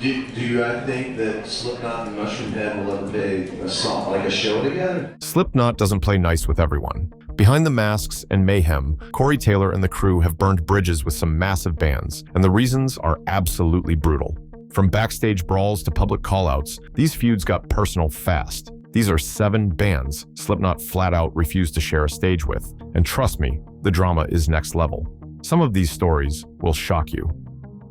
Do you think that Slipknot and Mushroom Head will ever play a song, like a show together? Slipknot doesn't play nice with everyone. Behind the masks and mayhem, Corey Taylor and the crew have burned bridges with some massive bands, and the reasons are absolutely brutal. From backstage brawls to public callouts, these feuds got personal fast. These are 7 bands Slipknot flat out refused to share a stage with, and trust me, the drama is next level. Some of these stories will shock you.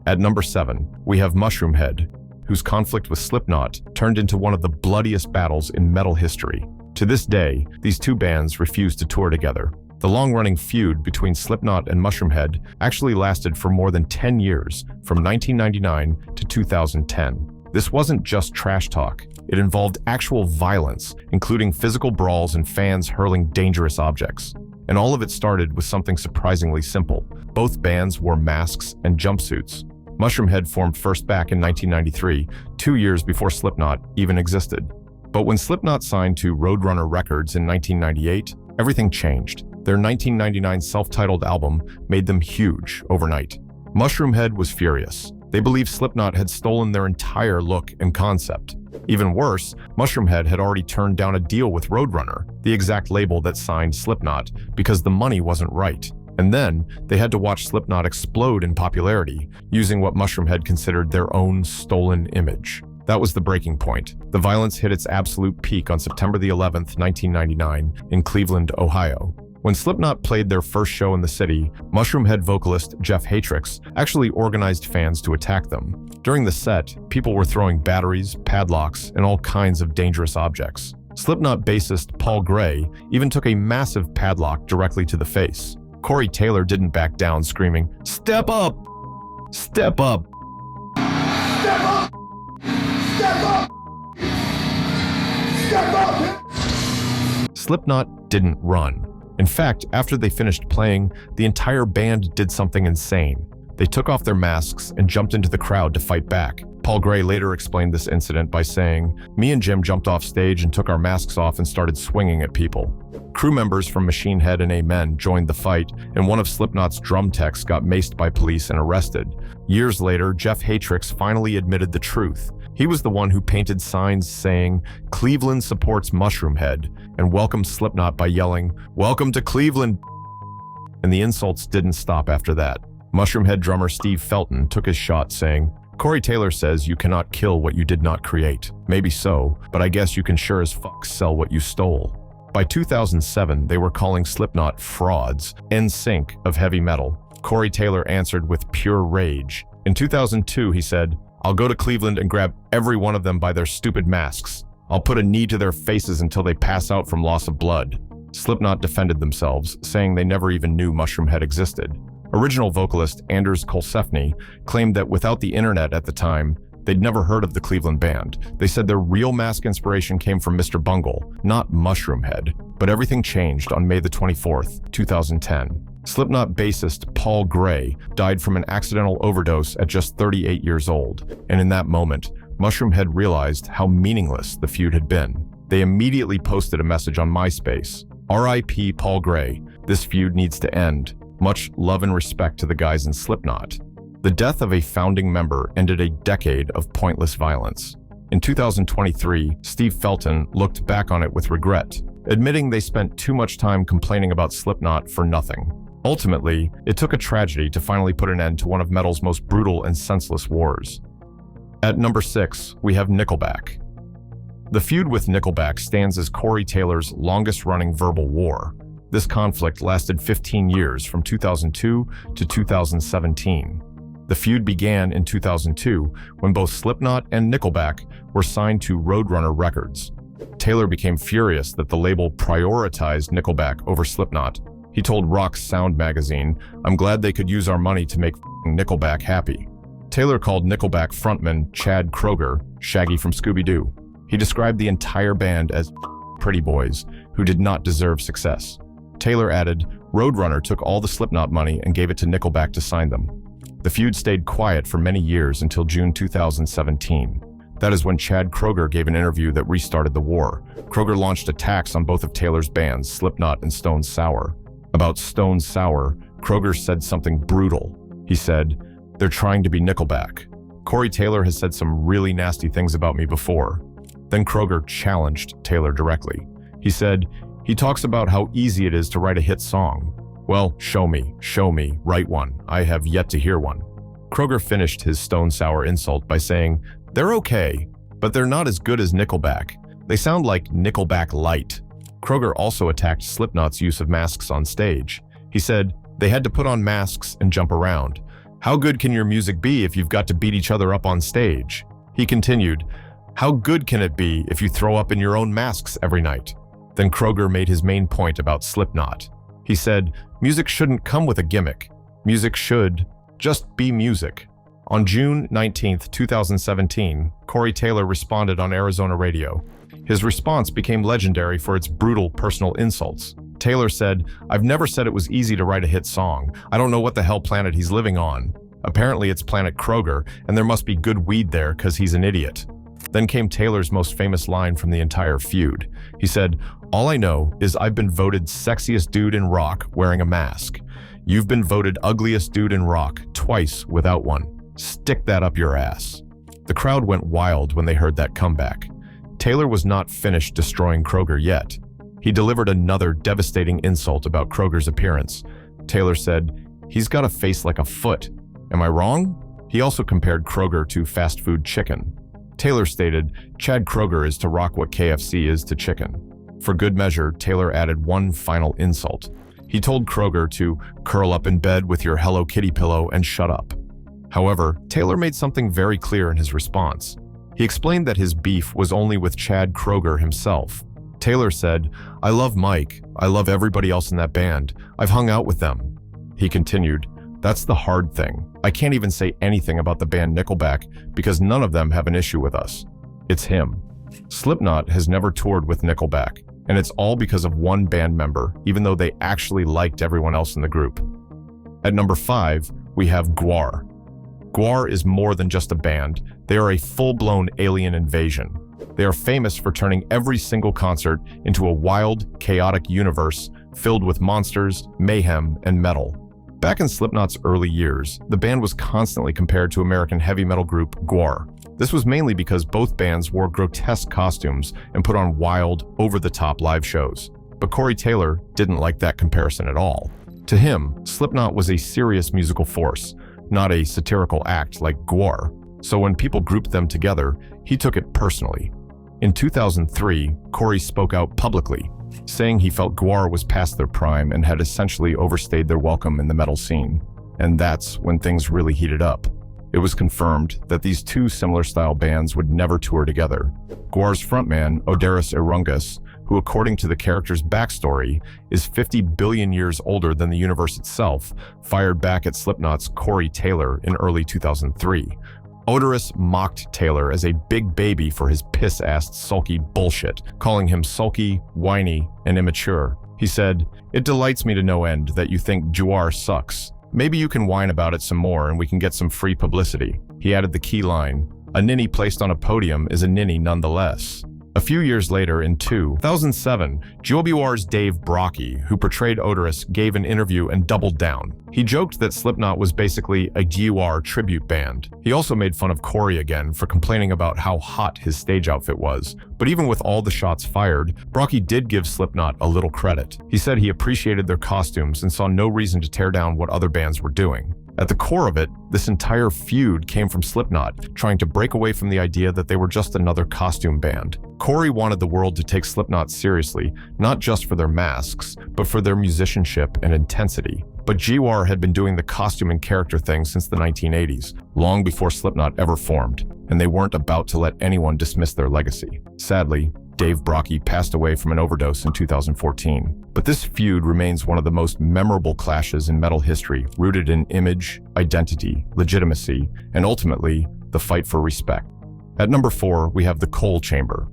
At number 7, we have Mushroom Head, whose conflict with Slipknot turned into one of the bloodiest battles in metal history. To this day, these two bands refuse to tour together. The long-running feud between Slipknot and Mushroom Head actually lasted for more than 10 years, from 1999 to 2010. This wasn't just trash talk. It involved actual violence, including physical brawls and fans hurling dangerous objects. And all of it started with something surprisingly simple. Both bands wore masks and jumpsuits. Mushroom Head formed first back in 1993, 2 years before Slipknot even existed. But when Slipknot signed to Roadrunner Records in 1998, everything changed. Their 1999 self-titled album made them huge overnight. Mushroom Head was furious. They believed Slipknot had stolen their entire look and concept. Even worse, Mushroom Head had already turned down a deal with Roadrunner, the exact label that signed Slipknot, because the money wasn't right. And then, they had to watch Slipknot explode in popularity, using what Mushroom Head considered their own stolen image. That was the breaking point. The violence hit its absolute peak on September the 11th, 1999, in Cleveland, Ohio. When Slipknot played their first show in the city, Mushroom Head vocalist Jeff Hatrix actually organized fans to attack them. During the set, people were throwing batteries, padlocks, and all kinds of dangerous objects. Slipknot bassist Paul Gray even took a massive padlock directly to the face. Corey Taylor didn't back down, screaming, "Step up! Step up! Step up! Step up! Step up!" Slipknot didn't run. In fact, after they finished playing, the entire band did something insane. They took off their masks and jumped into the crowd to fight back. Paul Gray later explained this incident by saying, "Me and Jim jumped off stage and took our masks off and started swinging at people." Crew members from Machine Head and Amen joined the fight, and one of Slipknot's drum techs got maced by police and arrested. Years later, Jeff Hatrix finally admitted the truth. He was the one who painted signs saying, "Cleveland supports Mushroom Head," and welcomed Slipknot by yelling, "Welcome to Cleveland!" And the insults didn't stop after that. Mushroom Head drummer Steve Felton took his shot, saying, "Corey Taylor says you cannot kill what you did not create. Maybe so, but I guess you can sure as fuck sell what you stole." By 2007, they were calling Slipknot frauds, NSYNC of heavy metal. Corey Taylor answered with pure rage. In 2002, he said, "I'll go to Cleveland and grab every one of them by their stupid masks. I'll put a knee to their faces until they pass out from loss of blood." Slipknot defended themselves, saying they never even knew Mushroom Head existed. Original vocalist Anders Kolsefny claimed that without the internet at the time, they'd never heard of the Cleveland band. They said their real mask inspiration came from Mr. Bungle, not Mushroom Head. But everything changed on May the 24th, 2010. Slipknot bassist Paul Gray died from an accidental overdose at just 38 years old. And in that moment, Mushroom Head realized how meaningless the feud had been. They immediately posted a message on MySpace. "R.I.P. Paul Gray. This feud needs to end. Much love and respect to the guys in Slipknot." The death of a founding member ended a decade of pointless violence. In 2023, Steve Felton looked back on it with regret, admitting they spent too much time complaining about Slipknot for nothing. Ultimately, it took a tragedy to finally put an end to one of metal's most brutal and senseless wars. At number 6, we have Nickelback. The feud with Nickelback stands as Corey Taylor's longest-running verbal war. This conflict lasted 15 years, from 2002 to 2017. The feud began in 2002 when both Slipknot and Nickelback were signed to Roadrunner Records. Taylor became furious that the label prioritized Nickelback over Slipknot. He told Rock's Sound magazine, "I'm glad they could use our money to make Nickelback happy." Taylor called Nickelback frontman Chad Kroeger Shaggy from Scooby-Doo. He described the entire band as pretty boys who did not deserve success. Taylor added, "Roadrunner took all the Slipknot money and gave it to Nickelback to sign them." The feud stayed quiet for many years until June 2017. That is when Chad Kroeger gave an interview that restarted the war. Kroeger launched attacks on both of Taylor's bands, Slipknot and Stone Sour. About Stone Sour, Kroeger said something brutal. He said, "They're trying to be Nickelback. Corey Taylor has said some really nasty things about me before." Then Kroger challenged Taylor directly. He said, "He talks about how easy it is to write a hit song. Well, show me, write one. I have yet to hear one." Kroger finished his stone-sour insult by saying, "They're okay, but they're not as good as Nickelback. They sound like Nickelback light." Kroger also attacked Slipknot's use of masks on stage. He said, "They had to put on masks and jump around. How good can your music be if you've got to beat each other up on stage?" He continued, "How good can it be if you throw up in your own masks every night?" Then Kroger made his main point about Slipknot. He said, "Music shouldn't come with a gimmick. Music should just be music." On June 19th, 2017, Corey Taylor responded on Arizona radio. His response became legendary for its brutal personal insults. Taylor said, "I've never said it was easy to write a hit song. I don't know what the hell planet he's living on. Apparently it's planet Kroger, and there must be good weed there because he's an idiot." Then came Taylor's most famous line from the entire feud. He said, "All I know is I've been voted sexiest dude in rock wearing a mask. You've been voted ugliest dude in rock twice without one. Stick that up your ass." The crowd went wild when they heard that comeback. Taylor was not finished destroying Kroger yet. He delivered another devastating insult about Kroger's appearance. Taylor said, "He's got a face like a foot. Am I wrong?" He also compared Kroger to fast food chicken. Taylor stated, "Chad Kroger is to rock what KFC is to chicken." For good measure, Taylor added one final insult. He told Kroger to curl up in bed with your Hello Kitty pillow and shut up. However, Taylor made something very clear in his response. He explained that his beef was only with Chad Kroger himself. Taylor said, "I love Mike. I love everybody else in that band. I've hung out with them." He continued, "That's the hard thing. I can't even say anything about the band Nickelback because none of them have an issue with us. It's him." Slipknot has never toured with Nickelback, and it's all because of one band member, even though they actually liked everyone else in the group. At number 5, we have Gwar. Gwar is more than just a band. They are a full-blown alien invasion. They are famous for turning every single concert into a wild, chaotic universe filled with monsters, mayhem, and metal. Back in Slipknot's early years, the band was constantly compared to American heavy metal group Gwar. This was mainly because both bands wore grotesque costumes and put on wild, over-the-top live shows. But Corey Taylor didn't like that comparison at all. To him, Slipknot was a serious musical force, not a satirical act like Gwar. So when people grouped them together, he took it personally. In 2003, Corey spoke out publicly, saying he felt Gwar was past their prime and had essentially overstayed their welcome in the metal scene. And that's when things really heated up. It was confirmed that these two similar style bands would never tour together. Gwar's frontman, Odaris Irungus, who according to the character's backstory is 50 billion years older than the universe itself, fired back at Slipknot's Corey Taylor in early 2003. Odaris mocked Taylor as a big baby for his piss-assed sulky bullshit, calling him sulky, whiny, and immature. He said, "It delights me to no end that you think Gwar sucks. Maybe you can whine about it some more and we can get some free publicity." He added the key line, "A ninny placed on a podium is a ninny nonetheless." A few years later, in 2007, Gwar's Dave Brockie, who portrayed Odaris, gave an interview and doubled down. He joked that Slipknot was basically a Gwar tribute band. He also made fun of Corey again for complaining about how hot his stage outfit was. But even with all the shots fired, Brockie did give Slipknot a little credit. He said he appreciated their costumes and saw no reason to tear down what other bands were doing. At the core of it, this entire feud came from Slipknot, trying to break away from the idea that they were just another costume band. Corey wanted the world to take Slipknot seriously, not just for their masks, but for their musicianship and intensity. But Gwar had been doing the costume and character thing since the 1980s, long before Slipknot ever formed, and they weren't about to let anyone dismiss their legacy. Sadly, Dave Brockie passed away from an overdose in 2014. But this feud remains one of the most memorable clashes in metal history, rooted in image, identity, legitimacy, and ultimately, the fight for respect. At number 4, we have the Coal Chamber.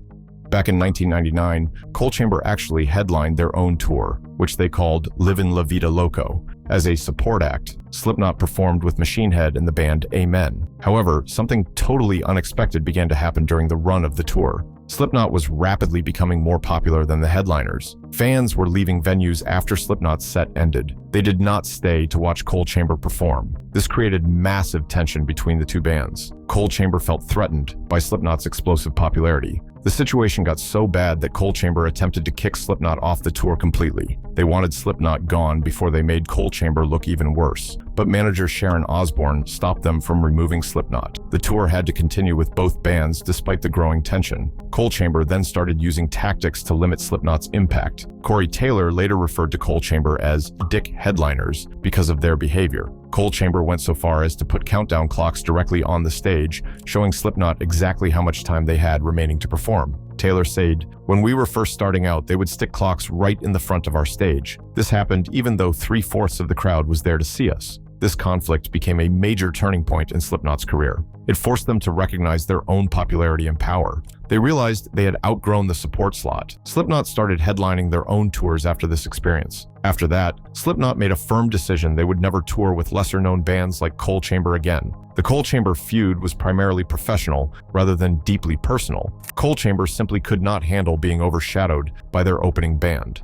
Back in 1999, Coal Chamber actually headlined their own tour, which they called Livin' La Vida Loco. As a support act, Slipknot performed with Machine Head and the band Amen. However, something totally unexpected began to happen during the run of the tour. Slipknot was rapidly becoming more popular than the headliners. Fans were leaving venues after Slipknot's set ended. They did not stay to watch Coal Chamber perform. This created massive tension between the two bands. Coal Chamber felt threatened by Slipknot's explosive popularity. The situation got so bad that Coal Chamber attempted to kick Slipknot off the tour completely. They wanted Slipknot gone before they made Coal Chamber look even worse. But manager Sharon Osbourne stopped them from removing Slipknot. The tour had to continue with both bands despite the growing tension. Coal Chamber then started using tactics to limit Slipknot's impact. Corey Taylor later referred to Coal Chamber as dick headliners because of their behavior. Coal Chamber went so far as to put countdown clocks directly on the stage, showing Slipknot exactly how much time they had remaining to perform. Taylor said, "When we were first starting out, they would stick clocks right in the front of our stage. This happened even though 3/4 of the crowd was there to see us." This conflict became a major turning point in Slipknot's career. It forced them to recognize their own popularity and power. They realized they had outgrown the support slot. Slipknot started headlining their own tours after this experience. After that, Slipknot made a firm decision they would never tour with lesser-known bands like Coal Chamber again. The Coal Chamber feud was primarily professional rather than deeply personal. Coal Chamber simply could not handle being overshadowed by their opening band.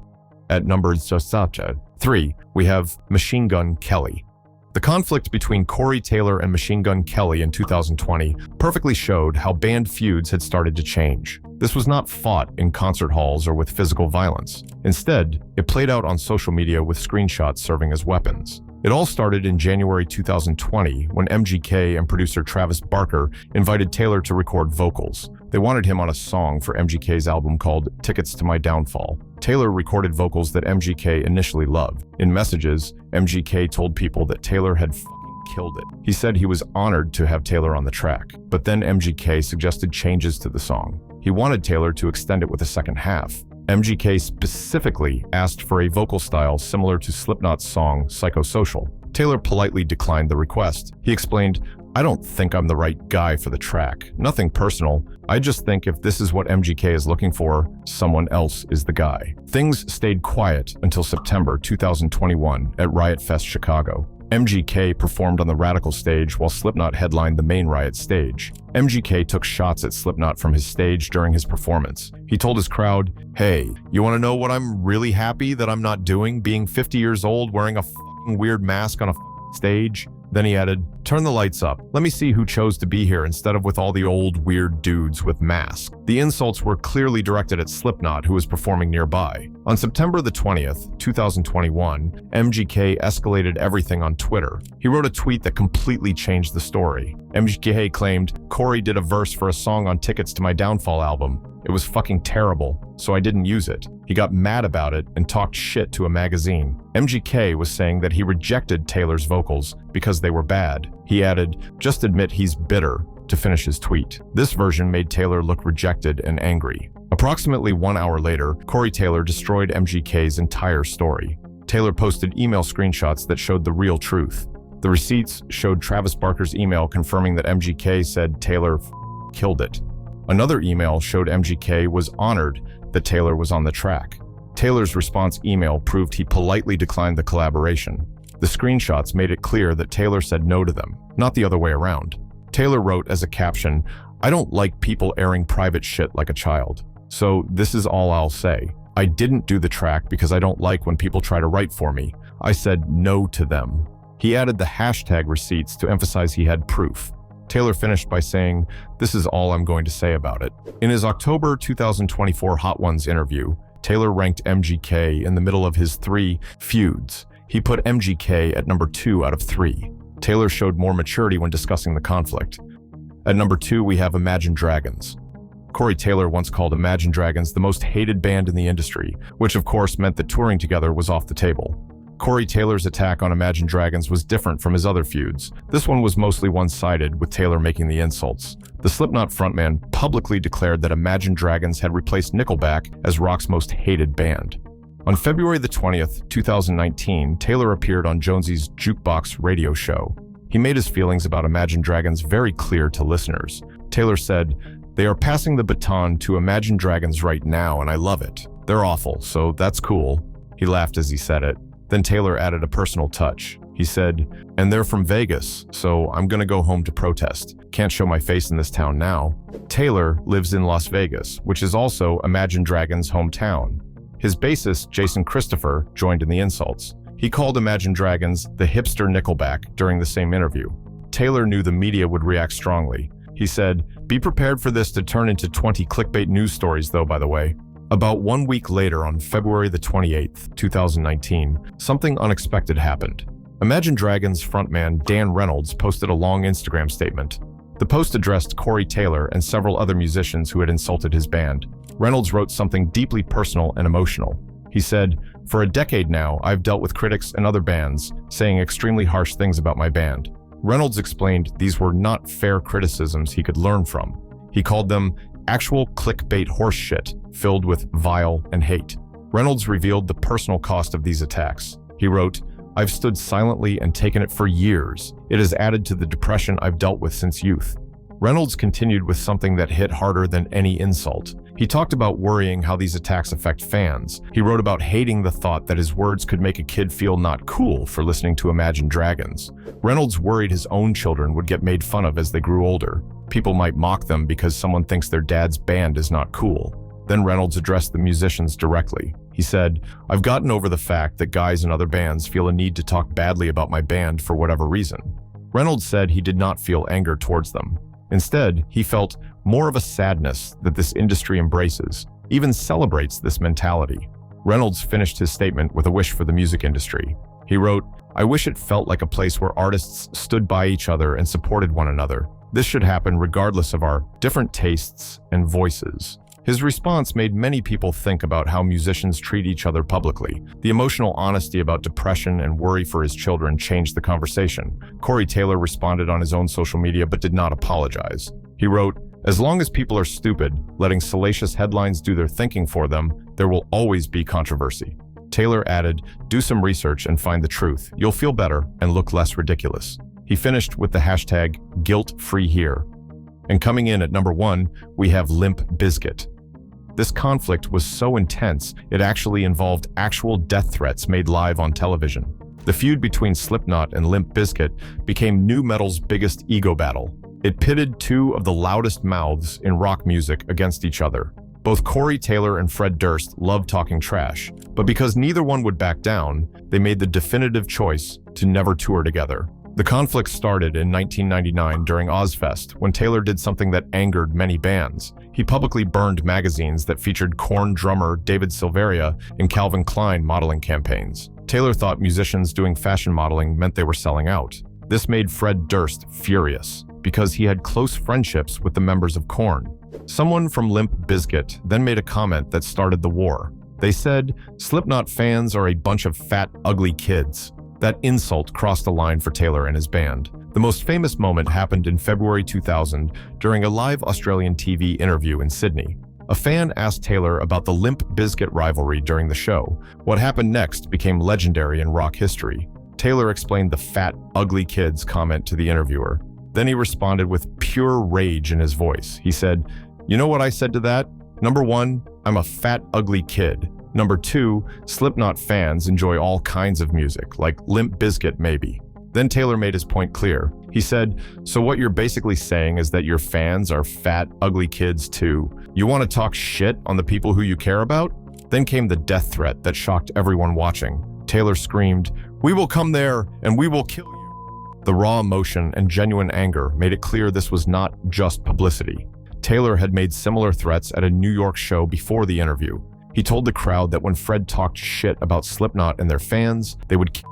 At number 3, we have Machine Gun Kelly. The conflict between Corey Taylor and Machine Gun Kelly in 2020 perfectly showed how band feuds had started to change. This was not fought in concert halls or with physical violence. Instead, it played out on social media with screenshots serving as weapons. It all started in January 2020 when MGK and producer Travis Barker invited Taylor to record vocals. They wanted him on a song for MGK's album called Tickets to My Downfall. Taylor recorded vocals that MGK initially loved. In messages, MGK told people that Taylor had fucking killed it. He said he was honored to have Taylor on the track, but then MGK suggested changes to the song. He wanted Taylor to extend it with a second half. MGK specifically asked for a vocal style similar to Slipknot's song Psychosocial. Taylor politely declined the request. He explained, "I don't think I'm the right guy for the track. Nothing personal. I just think if this is what MGK is looking for, someone else is the guy." Things stayed quiet until September 2021 at Riot Fest Chicago. MGK performed on the Radical stage while Slipknot headlined the main Riot stage. MGK took shots at Slipknot from his stage during his performance. He told his crowd, "Hey, you want to know what I'm really happy that I'm not doing? Being 50 years old wearing a fucking weird mask on a stage?" Then he added, "Turn the lights up. Let me see who chose to be here instead of with all the old weird dudes with masks." The insults were clearly directed at Slipknot, who was performing nearby. On September the 20th, 2021, MGK escalated everything on Twitter. He wrote a tweet that completely changed the story. MGK claimed, "Corey did a verse for a song on Tickets to My Downfall album. It was fucking terrible, so I didn't use it." He got mad about it and talked shit to a magazine. MGK was saying that he rejected Taylor's vocals because they were bad. He added, "Just admit he's bitter," to finish his tweet. This version made Taylor look rejected and angry. Approximately 1 hour later, Corey Taylor destroyed MGK's entire story. Taylor posted email screenshots that showed the real truth. The receipts showed Travis Barker's email confirming that MGK said Taylor killed it. Another email showed MGK was honored that Taylor was on the track. Taylor's response email proved he politely declined the collaboration. The screenshots made it clear that Taylor said no to them, not the other way around. Taylor wrote as a caption, "I don't like people airing private shit like a child. So this is all I'll say. I didn't do the track because I don't like when people try to write for me. I said no to them." He added the hashtag receipts to emphasize he had proof. Taylor finished by saying, "This is all I'm going to say about it." In his October 2024 Hot Ones interview, Taylor ranked MGK in the middle of his 3 feuds. He put MGK at number 2 out of 3. Taylor showed more maturity when discussing the conflict. At number 2, we have Imagine Dragons. Corey Taylor once called Imagine Dragons the most hated band in the industry, which of course meant that touring together was off the table. Corey Taylor's attack on Imagine Dragons was different from his other feuds. This one was mostly one-sided, with Taylor making the insults. The Slipknot frontman publicly declared that Imagine Dragons had replaced Nickelback as rock's most hated band. On February the 20th, 2019, Taylor appeared on Jonesy's Jukebox radio show. He made his feelings about Imagine Dragons very clear to listeners. Taylor said, "They are passing the baton to Imagine Dragons right now, and I love it. They're awful, so that's cool." He laughed as he said it. Then Taylor added a personal touch. He said, "And they're from Vegas, so I'm gonna go home to protest. Can't show my face in this town now." Taylor lives in Las Vegas, which is also Imagine Dragons' hometown. His bassist, Jason Christopher, joined in the insults. He called Imagine Dragons the hipster Nickelback during the same interview. Taylor knew the media would react strongly. He said, "Be prepared for this to turn into 20 clickbait news stories though, by the way." About 1 week later, on February the 28th, 2019, something unexpected happened. Imagine Dragons frontman Dan Reynolds posted a long Instagram statement. The post addressed Corey Taylor and several other musicians who had insulted his band. Reynolds wrote something deeply personal and emotional. He said, "For a decade now, I've dealt with critics and other bands saying extremely harsh things about my band." Reynolds explained these were not fair criticisms he could learn from. He called them actual clickbait horseshit filled with vile and hate. Reynolds revealed the personal cost of these attacks. He wrote, "I've stood silently and taken it for years. It has added to the depression I've dealt with since youth." Reynolds continued with something that hit harder than any insult. He talked about worrying how these attacks affect fans. He wrote about hating the thought that his words could make a kid feel not cool for listening to Imagine Dragons. Reynolds worried his own children would get made fun of as they grew older. People might mock them because someone thinks their dad's band is not cool. Then Reynolds addressed the musicians directly. He said, "I've gotten over the fact that guys in other bands feel a need to talk badly about my band for whatever reason." Reynolds said he did not feel anger towards them. Instead, he felt more of a sadness that this industry embraces, even celebrates this mentality. Reynolds finished his statement with a wish for the music industry. He wrote, "I wish it felt like a place where artists stood by each other and supported one another. This should happen regardless of our different tastes and voices." His response made many people think about how musicians treat each other publicly. The emotional honesty about depression and worry for his children changed the conversation. Corey Taylor responded on his own social media but did not apologize. He wrote, "As long as people are stupid, letting salacious headlines do their thinking for them, there will always be controversy." Taylor added, "Do some research and find the truth. You'll feel better and look less ridiculous." He finished with the hashtag #GuiltFreeHere. And coming in at number 1, we have Limp Bizkit. This conflict was so intense, it actually involved actual death threats made live on television. The feud between Slipknot and Limp Bizkit became nu metal's biggest ego battle. It pitted two of the loudest mouths in rock music against each other. Both Corey Taylor and Fred Durst loved talking trash, but because neither one would back down, they made the definitive choice to never tour together. The conflict started in 1999 during Ozfest, when Taylor did something that angered many bands. He publicly burned magazines that featured Korn drummer David Silveria in Calvin Klein modeling campaigns. Taylor thought musicians doing fashion modeling meant they were selling out. This made Fred Durst furious, because he had close friendships with the members of Korn. Someone from Limp Bizkit then made a comment that started the war. They said, "Slipknot fans are a bunch of fat, ugly kids." That insult crossed a line for Taylor and his band. The most famous moment happened in February 2000 during a live Australian TV interview in Sydney. A fan asked Taylor about the Limp Bizkit rivalry during the show. What happened next became legendary in rock history. Taylor explained the fat, ugly kids comment to the interviewer. Then he responded with pure rage in his voice. He said, "You know what I said to that? Number 1, I'm a fat, ugly kid. Number 2, Slipknot fans enjoy all kinds of music, like Limp Bizkit maybe." Then Taylor made his point clear. He said, "So what you're basically saying is that your fans are fat, ugly kids too. You want to talk shit on the people who you care about?" Then came the death threat that shocked everyone watching. Taylor screamed, "We will come there and we will kill you." The raw emotion and genuine anger made it clear this was not just publicity. Taylor had made similar threats at a New York show before the interview. He told the crowd that when Fred talked shit about Slipknot and their fans, they would kill.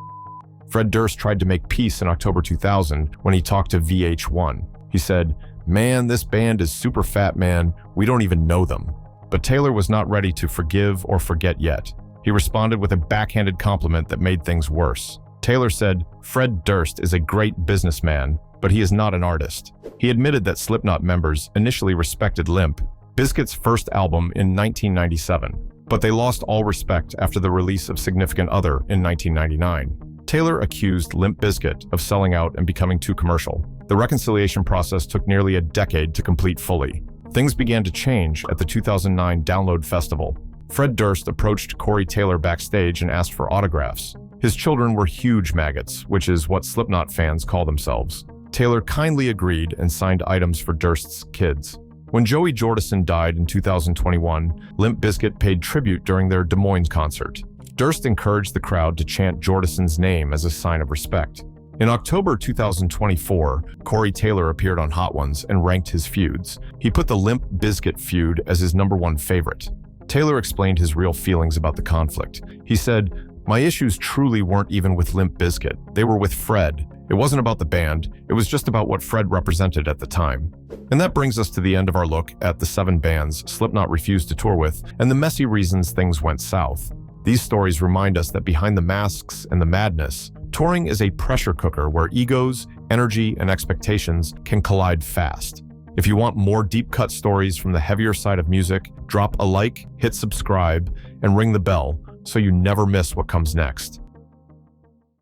Fred Durst tried to make peace in October 2000 when he talked to VH1. He said, "Man, this band is super fat, man. We don't even know them." But Taylor was not ready to forgive or forget yet. He responded with a backhanded compliment that made things worse. Taylor said, "Fred Durst is a great businessman, but he is not an artist." He admitted that Slipknot members initially respected Limp Bizkit's first album in 1997, but they lost all respect after the release of Significant Other in 1999. Taylor accused Limp Bizkit of selling out and becoming too commercial. The reconciliation process took nearly a decade to complete fully. Things began to change at the 2009 Download Festival. Fred Durst approached Corey Taylor backstage and asked for autographs. His children were huge maggots, which is what Slipknot fans call themselves. Taylor kindly agreed and signed items for Durst's kids. When Joey Jordison died in 2021, Limp Bizkit paid tribute during their Des Moines concert. Durst encouraged the crowd to chant Jordison's name as a sign of respect. In October 2024, Corey Taylor appeared on Hot Ones and ranked his feuds. He put the Limp Bizkit feud as his #1 favorite. Taylor explained his real feelings about the conflict. He said, "My issues truly weren't even with Limp Bizkit. They were with Fred. It wasn't about the band. It was just about what Fred represented at the time." And that brings us to the end of our look at the 7 bands Slipknot refused to tour with and the messy reasons things went south. These stories remind us that behind the masks and the madness, touring is a pressure cooker where egos, energy, and expectations can collide fast. If you want more deep-cut stories from the heavier side of music, drop a like, hit subscribe, and ring the bell so you never miss what comes next.